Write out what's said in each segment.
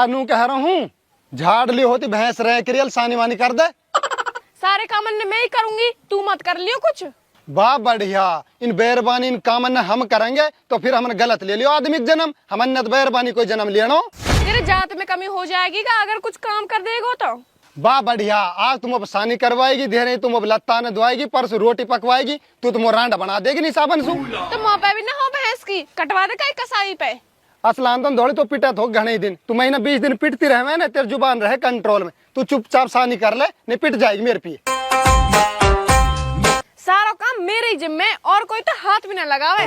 अनु कह रहा हूँ झाड़ ली होती भैंस रह करियल सानी वानी कर दे। सारे काम मैं ही करूंगी, तू मत कर लियो कुछ। वाह बढ़िया, इन बेरबानी इन काम हम करेंगे तो फिर हमने गलत ले लियो आदमी का जन्म, हमने तो बेरबानी कोई जन्म लेनो। तेरे जात में कमी हो जाएगी का अगर कुछ काम कर देगा तो। वाह बढ़िया, आज तुम अब सानी करवाएगी, धीरे तुम अब लत्ता न धोएगी, परसों रोटी पकवाएगी, तू तुम रांडा बना देगी नी साबन सु। तो मुँह पे भी ना हो भैंस की, कटवा दे कहीं कसाई पे। असलान तुम दौड़ी तो पिटा थो घने दिन, तू महीना 20 दिन पिटती रहे ना, तेरे जुबान रहे कंट्रोल में, तू चुपचाप सानी कर ले, नहीं पिट जाएगी मेरे पिए। सारा काम मेरे ही जिम्मे, और कोई तो हाथ भी न लगावे।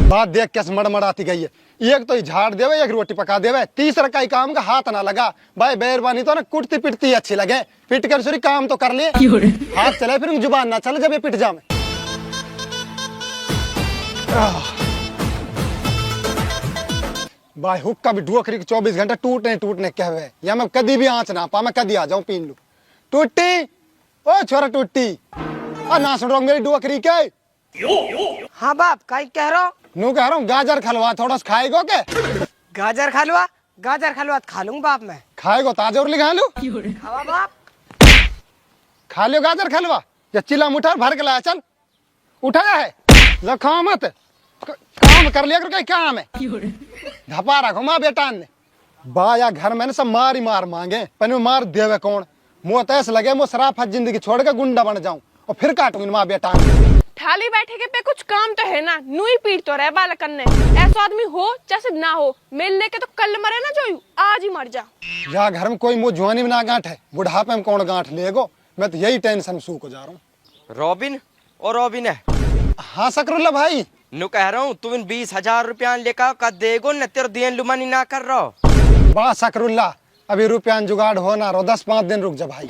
बात देख कैसे मड़मड़ाती गई है, एक तो झाड़ देवे, एक रोटी पका देवे, तीसरा का काम का हाथ ना लगा। भाई बेरबानी तो ना कुटती पिटती अच्छी लगे, पिट कर सूरी काम तो कर ले, हाथ चले फिर जुबान ना चले जब ये पिट जावे। भाई हुक्का भी ढोकरी के 24 घंटे टूटने कहवे, या मैं कदी भी आंच ना पा, मैं कदी आ जाऊं पीन लू। टूटी ओ छोरा टूटी, और ना सुन रहा मेरी डोकरी के। हाँ बाप काई कह रहा हो? नू कह रहा हूँ गाजर खलवा थोड़ा सा खाएगो के? गाजर खलवा? गाजर खलवा खा लूंगा बाप मैं। खाएगो ताजा उरली खा लू? खावा बाप। खा लियो गाजर खलवा, या चिल्ला मुठा भर के लाया, चल उठाया है लखा मत, काम कर लिया कर, कहीं काम है धपा रखो माँ बेटा ने। बाया घर में सब मार ही मार मांगे, पर मार देवे कौन? मुँह तो ऐसे लगे मुँह सराफत जिंदगी छोड़ के गुंडा बन जाऊं और फिर काटूंगी माँ बेटा ने। थाली बैठे के पे कुछ काम तो है ना, नू ही पीट तो रहे बालकन ने। ऐसा आदमी हो चाहे ना हो, मिल लेके तो कल मरे ना जो आज ही मर जा। या घर में कोई मुँह जुआनी में ना गांठ है, बुढ़ापे में कौन गांठ लेगो, मैं तो यही टेंशन में सूख जा रहा हूँ। रॉबिन और रॉबिन है। हाँ सकरुल्ला भाई, नु कह रहा हूँ तुम 20,000 रुपया लेकर कद देगो न, तेरे दियन लुमानी ना कर रहा। बा सकरुल्ला अभी रुपया जुगाड़ होना रो, 10-5 दिन रुक जा भाई।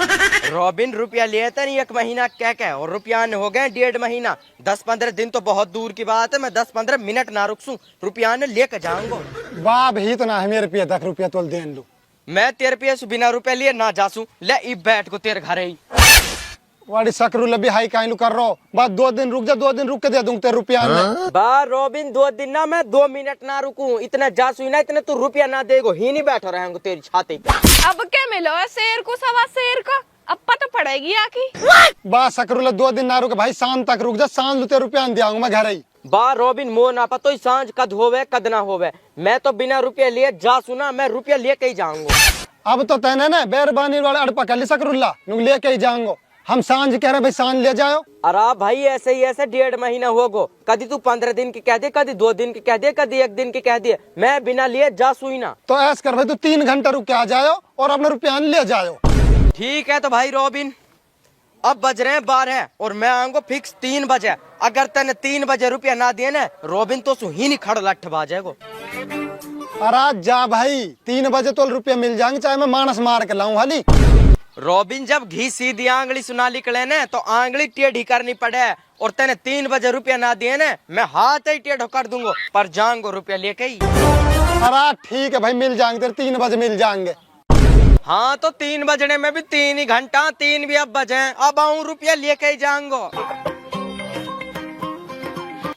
रॉबिन रुपया लेता नहीं 1 महीना कह और रुपया हो गए 1.5 महीना, 10-15 दिन तो बहुत दूर की बात है, मैं 10-15 मिनट ना रुकसूं, रुपया लेकर जाऊंगा। वाह भी तो ना है मेरे पिए 10 रुपया तो देन लू, मैं तेरे पे बिना रुपया लिए ना जासूं, ले इब बैठ को तेरे घर ही। वाड़ी सकरुल्ला भी हाई काइलू कर रहा, बात 2 दिन रुक जा, 2 दिन रुक के दे दूं तेरे रुपया। बा रॉबिन 2 दिन ना, मैं 2 मिनट ना रुकूं, इतना जासू ना, इतने तू रुपया ना देगो, ही नहीं बैठो रहेंगे तेरी छाती। अब क्या मिलो है शेर को, सवा शेर को, अब पता पड़ेगी आखी। बा सकरुल्ला 2 दिन ना रुक भाई, शाम तक रुक जा, शाम लू तेरे रुपया दिया मैं घर ही। बा रॉबिन मो ना पतो सांझ कद होवे कद ना होवे, मैं तो बिना रुपया लिए जासू ना, मैं रुपया लेके ही जाऊंगा। अब तो तैने ना बेरबानी वाला अड़पा कर ली सकरुल्ला, नु लेके ही जाऊंगा, हम सांझ कह रहे भाई सांझ ले जाओ। अरे भाई ऐसे ही ऐसे 1.5 महीना होगो, कदी तू 15 दिन की कह दे, कदी 2 दिन की कह दे, कदी 1 दिन की कह दे, मैं बिना लिए जासू ही ना। तो ऐसा कर भाई तू 3 घंटा रुक के आ जाओ और अपना रुपया ले जाओ। ठीक है तो भाई रॉबिन, अब बज रहे हैं 12 और मैं आऊंगा फिक्स 3 बजे, अगर तने 3 बजे रुपया ना दिए ना रॉबिन तो सुही नहीं खड़ लठ बाजेगो। अरे जा भाई 3 बजे तो रुपया मिल जाएंगे, चाहे मैं मानस मार के लाऊं हाली। रॉबिन जब घी सीधी आंगली सुना निकले ना तो आंगली टेढ़ी करनी पड़े, और तेने 3 बजे रुपया ना दिए ना मैं हाथ ही टेढ़ो कर दूंगा, पर जाऊंगा रुपया लेके ही। अरे ठीक है भाई मिल जाएंगे तेरे, 3 बजे मिल जाएंगे। हाँ तो 3 बजने में भी 3 ही घंटा, 3 भी अब बजे, अब आऊं रुपया लेके ही जाऊंगा।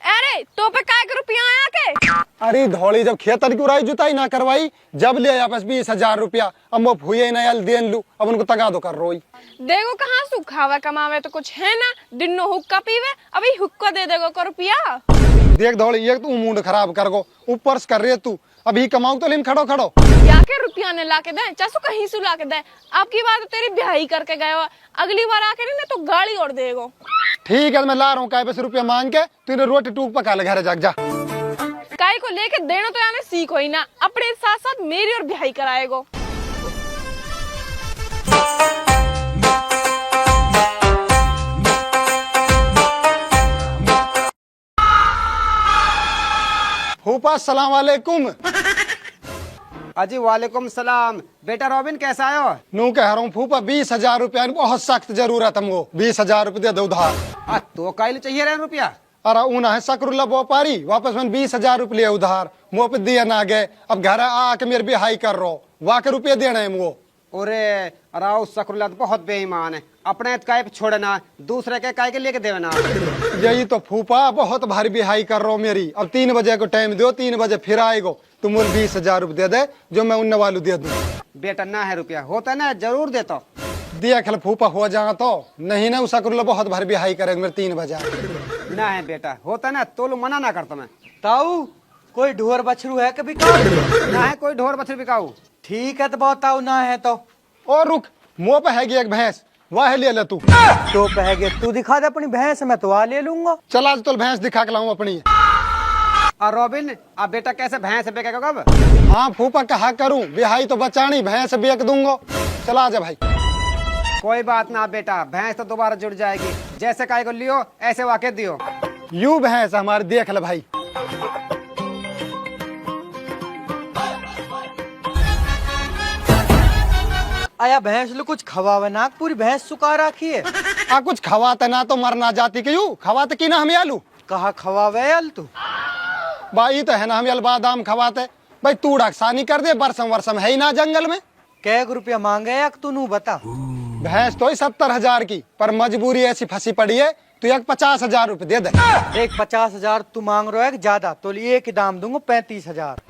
अरे तो पे काय के रुपया आया के? अरे धौली जब खेतर की उड़ाई जुताई ना करवाई, जब ले आपस 20,000 रुपया, अब वो भूये ना यल देन लू, अब उनको तगा दो कर रोई। देखो कहाँ सुखावे कमावे तो कुछ है ना, दिनो हुक्का पीवे, अभी हुक्का दे देगो को रुपया। देख धौली एक तू मूड खराब कर गो, ऊपर से कर रही है तू, अभी कमाऊ तो लेन खड़ो खड़ो या के रुपया ने ला के दे, चासू कहीं से ला के दे, आपकी बात तेरी ब्याही करके गए हो, अगली बार आके नहीं तो गाड़ी और देगो। ठीक है मैं ला रहा हूँ, काय पैसे रुपया मांग के तू इन्हें रोटी टूक पका ले घर जाग जा। काय को लेके देना तो यानी सीखो ही ना, अपने साथ साथ मेरी और ब्याही कराएगो। फूफा सलाम वालेकुम। अजी वालेकुम सलाम। बेटा रॉबिन कैसा आयो? नू कह रहा हूँ फूफा 20,000 रुपया बहुत सख्त जरूरत हमको, 20,000 रुपया दे दो उधार। तो काइल चाहिए रहे रुपया? अरे ऊना है सकरुल्ला व्यापारी, वापस मैंने 20,000 रुपये उधार, मुँह पे दिया ना गए, अब घर आके मेरे भी हाई कर रहा, वाके रुपये देना है मुझको। अरे राव सकरुल्ला तो बहुत बेईमान है, अपने काय पे छोड़ना, दूसरे के काय के लेके देना। यही तो फूफा बहुत भारी बिहाई कर रहा हूँ मेरी। अब 3 बजे को टाइम दो, 3 बजे फिर आएगो। तुम मुझे 20,000 रुपये दे दे, जो मैं उन वालू दे दूँ। बेटा ना है रुपया, होता ना जरूर देता। दिया खल फूफा हो जाएगा तो नहीं ना, उसा कर बहुत भारी बिहाई करेगा मेरे 3 बजे। ना है बेटा, होता ना तो मना ना करता मैं। ताऊ कोई ढोर बछरू है कभी का? ना है कोई ढोर बछरू बिकाऊ। ठीक है तो बताओ, ना है तो और रुक, मुँह पे हैगी एक भैंस, वह ले ले तू। तो पहले तू दिखा दे अपनी भैंस, मैं तो आ ले लूंगा। चल आज तो भैंस दिखा के लाऊं अपनी। और रॉबिन, अब बेटा कैसे भैंस बेचेगा कब? हाँ फूफा कहा करूं, बिहाई तो बचानी, भैंस बेच दूंगा। चला जा भाई। कोई बात ना बेटा, भैंस तो दोबारा जुड़ जाएगी। जैसे काय को लियो ऐसे वाके दियो। यू भैंस हमारी देख ले भाई। आया भैंस लो कुछ खवावे ना, पूरी भैंस सुखा रखी है। आ कुछ खवाते ना तो मरना जाती के यू खवाते की ना हम आलू। कहा खवावे अल तू? भाई तो है ना, हम बादाम खवाते। भाई तू डकसानी कर दे, बरसम वर्षम है ही ना जंगल में। कै रुपया मांगे या तू नू बता। भैंस तो 70,000 की, पर मजबूरी ऐसी फंसी पड़ी है, तू एक 50,000 रुपये दे दे। एक 50,000 तू मांग रहा है ज्यादा, तो एक ही दाम दूंगा 35,000।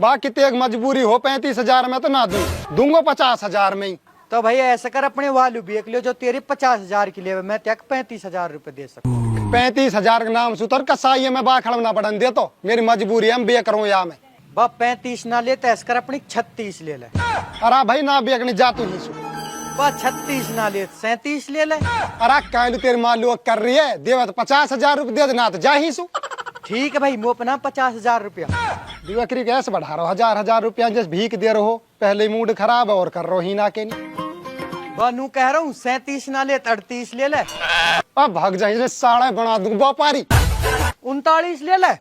बाकी तो एक मजबूरी हो 35,000 में तो ना दूंगा 50,000 में ही। तो भाई ऐसा कर, अपने वालू बेच लियो जो तेरी 50,000 की ले, मैं त्याग 35,000 रुपए दे सकूं। 35,000 का नाम सुतर कसाई में बाखड़ ना पड़न दे, तो मेरी मजबूरी है, बे करूँ या मैं। बा 35 ना लेते, ऐसा कर अपनी 36 ले ले। अरे भाई ना बेकनी जा तू ही सु। बा 36 ना ले 37 ले ले। अरे कहलू तेरी माँ लोग कर रही है, देवे तो 50,000 रुपये दे देना, तो जा ही सु। ठीक है भाई, मुँह अपना 50,000 रुपया। दिवकरी कैसे बढ़ा रहो, 1,000 रुपया जैसे भीख दे रहो। पहले मूड खराब है और कर रहो ही ना के नहीं। बानू कह रहा हूँ 37 ना ले 38 ले ले। अब भाग जाए साढ़े बना दूं व्यापारी। 39 ले ले।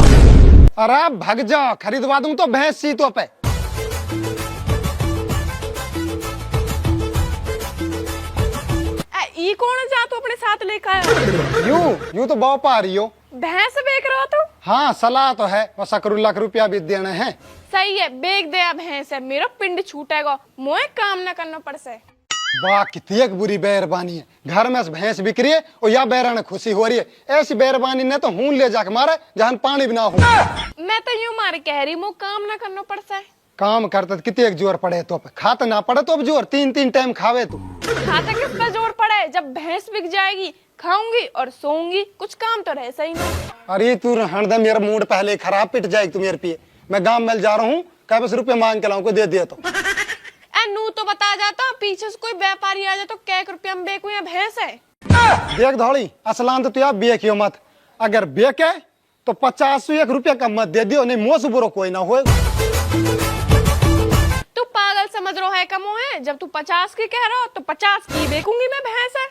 अरे भाग जा, खरीदवा दूं तो भैंस सीटों पे। ई कौन जा तू अपने साथ लेकर आया? यूं तो व्यापारी हो। भैंस बेच रहा तू? हाँ सलाह तो है, बस 1 लाख रुपया भी देने हैं। सही है, बेच दे भैंस है, मेरा पिंड छूटेगा, मोए काम ना करना पड़ से। वाह कितनी एक बुरी बेरबानी है, घर में भैंस बिक रही है और या बैरान खुशी हो रही है। ऐसी बेरबानी ने तो हूं ले जाके मारे जहां पानी भी ना हो। मैं तो यूं मार कह रही हूँ, काम ना करना पड़ से। काम करते कितने एक जोर पड़े तो खाते ना पड़े तो अब जोर 3-3 टाइम खावे तू। खाता किस पर जोर पड़े, जब भैंस बिक जाएगी खाऊंगी और सोऊंगी, कुछ काम तो रह सही ना। अरे तू रहन दे, मेरा मूड पहले ही खराब, पिट जाएगी तू मेरे पे। मैं गांव में जा रहा हूँ, क्या बस रुपये मांग के लाऊं, को दे दिया तो। नू तो बता जाता, पीछे से कोई व्यापारी आ जाए तो क्या रुपया में बेकू या भैंस है। देख धौड़ी असलान तो आप बेकियो मत, अगर बेके तो 50-1 रुपया का मत दे दियो, नहीं मुँह से बुरो कोई ना हो। तू पागल समझ रहा है कमो है, जब तू 50 की कह रहा हो तो 50 की बेकूंगी मैं भैंस है।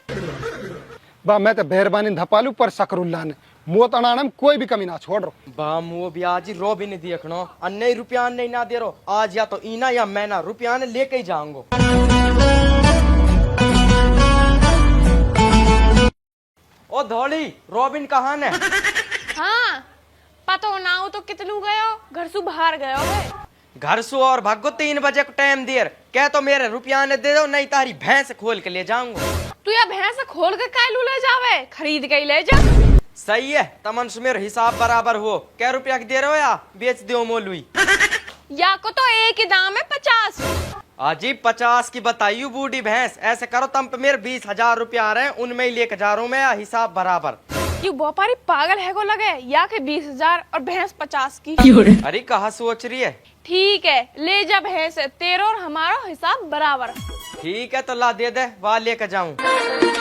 बा मैं तो मेहरबानी धपालू पर सकरुल्ला ने मुँह तनाने में कोई भी कमी ना छोड़ रो। बा मुँह भी आज ही रो भी नहीं देखनो, अन्य रुपया नहीं ना दे रो, आज या तो इना या मैं ना रुपया ने लेके ही जाऊंगा। ओ धौली, रोबिन कहाँ है? हाँ पता ना हो तो कितनू गयो, घर से बाहर गयो है। घर सु और भागो 3 बजे को टाइम देर, कह तो मेरे रुपया ने दे दो, नहीं तारी भैंस खोल के ले जाऊंगा। तू या भैंस खोल के कायलू ले जावे, खरीद के ही ले जा। सही है, तमन से मेरा हिसाब बराबर हो। क्या रुपया की दे रहे हो या बेच दो मोलुई? या को तो एक ही दाम है 50। अजी 50 की बताइयो बूढ़ी भैंस, ऐसे करो तम पे मेरे 20,000 रुपया आ रहे हैं, उनमें ही लेकर जा रहा हूँ मैं, हिसाब बराबर। क्यों व्यापारी पागल है को लगे, या के 20,000 और भैंस 50 की। अरे कहा सोच रही है? ठीक है ले जा भैंस, तेरा और हमारा हिसाब बराबर। ठीक है तो ला दे दे, वहाँ लेकर जाऊँ।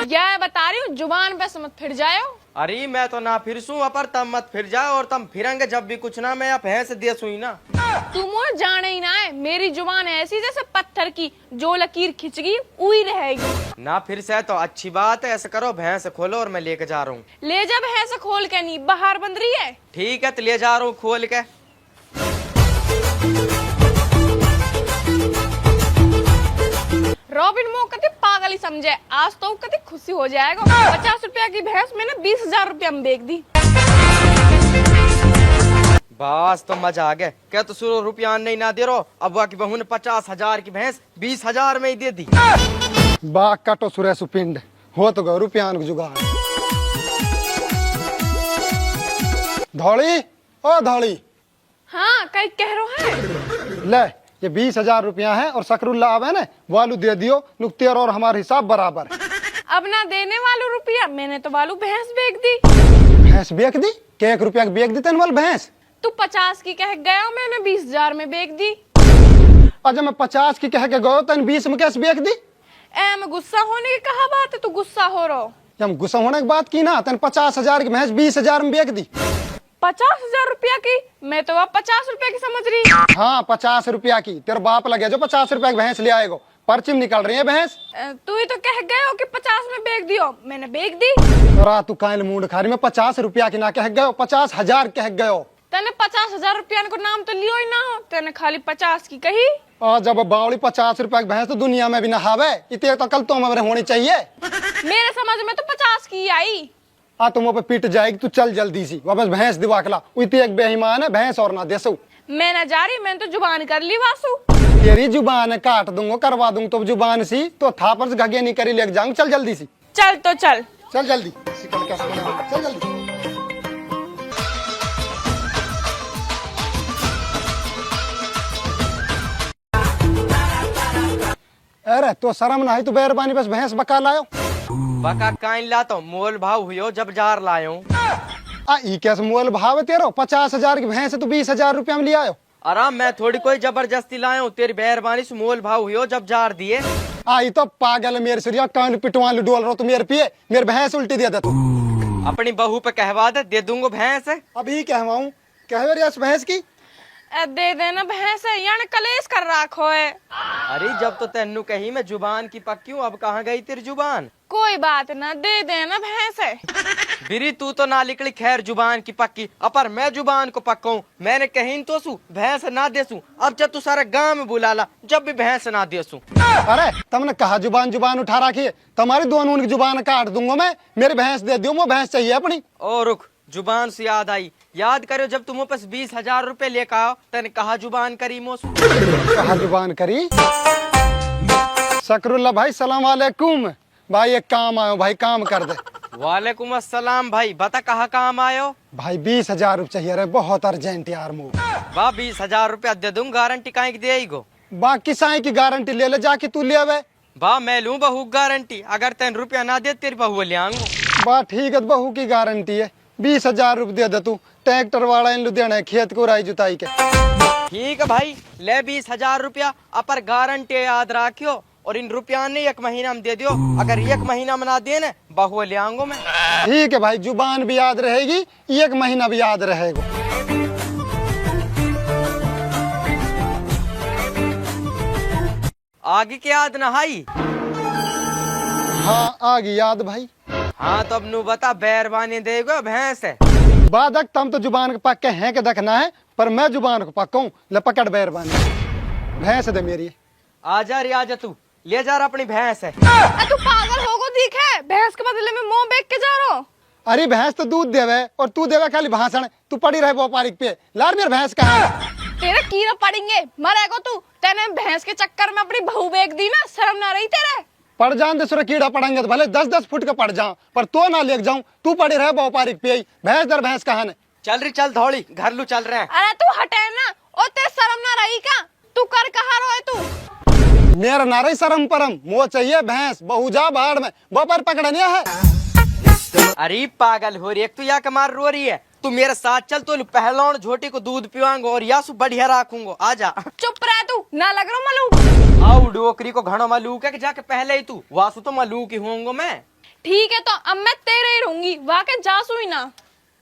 यह बता रही हूँ, जुबान पे मत फिर जाओ। अरे मैं तो ना फिर सू अपर तम मत फिर जाओ, और तम फिरेंगे जब भी कुछ ना, मैं या भैंस दे सुई ना। तुम और जाने ही ना है, मेरी जुबान ऐसी जैसे पत्थर की, जो लकीर खिंचगी वही रहेगी। ना फिर से तो अच्छी बात है, ऐसे करो भैंस खोलो और मैं लेके जा रहा हूँ। ले जा भैंस खोल के, नहीं बाहर बंद रही है। ठीक है तो ले जा रहा हूँ खोल के। रॉबिन मो कति पागल ही समझे, आज तो कति खुशी हो जाएगा। 50 रुपया की भैंस मैंने 20,000 रुपया में बेच दी। बस तो मजा आ गया। क्या तो सुनो रुपया नहीं ना दे रहो, अब की बहू ने 50,000 की भैंस 20,000 में ही दे दी। बाग काटो सुरे सुपिंड हो तो गो रुपयान को जुगाड़। धौड़ी ओ धौड़ी, हाँ कई कह रो है। ले ये 20,000 रुपया है और सकरुल्ला अब है ना वालू दे दियो, नुकतेर और हमारे हिसाब बराबर। अब ना देने वालू रुपया, मैंने तो वालू भैंस बेच दी। भैंस बेच दी? के 1 रुपया की बेच दी तेन वाल भैंस? तू 50 की कह गया, मैंने 20,000 में बेच दी। और जब मैं 50 की कह के गयो तेन 20 में कैसे बेच दी? ए मैं गुस्सा होने की कहा बात है, तू गुस्सा हो रहा। जब गुस्सा होने की बात की ना तेन 50,000 की भैंस 20,000 में बेच दी। 50,000 रुपया की? मैं तो अब 50 रुपया की समझ रही। हाँ 50 रुपया की। तेरा बाप लगे जो 50 रुपया की भैंस ले आएगो, पर्ची में निकल रही है भैंस। तू ही तो कह गए हो कि 50 में बेच दियो, मैंने बेच दी। और तू कायल मूड खारी में 50 रुपया की ना कह गयो, 50,000 कह गयो। तेने 50,000 रुपया को नाम तो लियो ही ना हो, तेने खाली 50 की कही। और जब बावली 50 रुपया की भैंस तो दुनिया में भी ना हावे, इतने तो कल तो हमारे होनी चाहिए। मेरे समझ में तो 50 की आई। तुम पे पिट जाएगी, तू चल जल्दी सी वापस भैंस दिवा खला। इतनी एक बेईमान है भैंस और ना देसू। मैं ना जा रही, मैंने तो जुबान कर ली वासु। तेरी जुबान काट दूंगा, करवा दूंगा तो जुबान सी तो था पर घगे नहीं करी ले जाऊंगा। चल जल्दी सी, चल तो चल। चल जल्दी, चल जल्दी। अरे तो शर्म ना है, तू बेरबानी बस भैंस बका लायो। बका काइन लाता हूँ, मोल भाव हुयो जब जार लायो। ई कैसे मोल भाव है तेरा? 50,000 की भैंस है तू 20,000 रुपया में ले आयो। आराम मैं थोड़ी कोई जबरदस्ती लाया हूँ, तेरी मेहरबानी से मोल भाव हुयो जब जार दिए। आई तो पागल मेरे सिरिया कान पिटवा डोल रहा तू मेरे पिए, मेरे भैंस उल्टी दे तू। अपनी बहू पे कहवा दे दूंगा भैंस। अभी कहवाऊं, कह रही भैंस की दे देना भैंस है, यानी कलेश कर रखो है। अरे जब तो तेनू कही मैं जुबान की पक्की हूँ, अब कहाँ गई तेरी जुबान? कोई बात ना, दे देना भैंस है। बिरी तू तो ना निकली खैर जुबान की पक्की, अपर मैं जुबान को पक्का हूँ। मैंने कहीं तो सू भैंस ना देसू, अब जब तू सारा गांव में बुला ला जब भी भैंस ना देसू। अरे तुमने कहा जुबान जुबान उठा रखी है, तुम्हारी दोनों की जुबान काट दूंगा मैं। मेरी भैंस दे दियो, वो भैंस चाहिए अपनी। ओ रुक, जुबान से याद आई, याद करो जब तुम वापस 20,000 रुपए लेकर आओ तेने कहा जुबान करी मोसू। कहा जुबान करी? शकरुल्ला भाई सलाम वालेकुम। भाई एक काम आयो भाई, काम कर दे। वालेकुम अस्सलाम भाई, बता कहाँ काम आयो? भाई 20,000 रुपये चाहिए रे, बहुत अर्जेंट यार मुँह। वाह 20,000 रुपया दे दूं, गारंटी काहे की दे गो? बाकी साई की गारंटी ले ले जाके तू ले आवे। वाह मैं लूं बहू गारंटी, अगर तेन रुपया ना दे तेरी बहू ले आऊंगा। बात ठीक है, बहू की गारंटी है। 20,000 रुपये दे तू, ट्रैक्टर वाला इन लुधियाना खेत को राई जुताई के। ठीक है भाई, ले 20,000 रुपया, अपर गारंटी याद रखियो। और इन रुपया ने 1 महीना में दे दियो, अगर 1 महीना में ना दे ना बहू ले आऊंगा मैं। ठीक है भाई, जुबान भी याद रहेगी, 1 महीना भी याद रहेगा। आगे के याद ना आई? हाँ आ गई याद भाई। हाँ तो अब नू बता बैरबानी देगा भैंस है? बादक तम तो जुबान के पक्के हैं के देखना है, पर मैं जुबान को पक्का हूँ। ले पकड़ बैरबानी, भैंस दे मेरी। आजा रे आजा, तू ले जा रहा अपनी भैंस है। तू पागल होगो दिख है, भैंस के बदले में मुंह बेच के जा रहा। अरे भैंस तो दूध देवे और तू देवे खाली भाषण। तू पड़ी रहे व्यापारिक पे, लार मेरे भैंस कहाँ है? तेरे कीड़ा पड़ेंगे, मरेगो तू। तेने भैंस के चक्कर में अपनी बहू बेच दी ना, शर्म ना रही तेरे? पड़ जान दे सुरे, कीड़ा पड़ेंगे तो भले 10-10 फुट का पड़ जाऊं, पर तो ना ले जाऊं। तू पड़ी रहे व्यापारिक पे, भैंस दर भैंस कहाँ है? चल रही चल धौड़ी, घर लू चल रहे हैं। अरे तू हटे ना, ओ ते शर्म ना रही का? तू कर कहा रहो है तू? मेरा ना रही शरम परम, मुँह चाहिए भैंस। बहू जा बाहर में, व्यापार पकड़ने है। अरे पागल हो रही है, तू या कमार रो रही है? तू मेरे साथ चल, तो पहलौन झोटी को दूध पिवाऊंगा और यासु बढ़िया रखूंगा। आजा। चुप रह तू, ना लग रहा मलू। आओ डोकरी को घणो मलूक है कि जाके पहले ही तू वासु तो मलूक ही होऊंगा मैं। ठीक है तो अब मैं तेरे ही रहूंगी, वाकई जासू ही ना।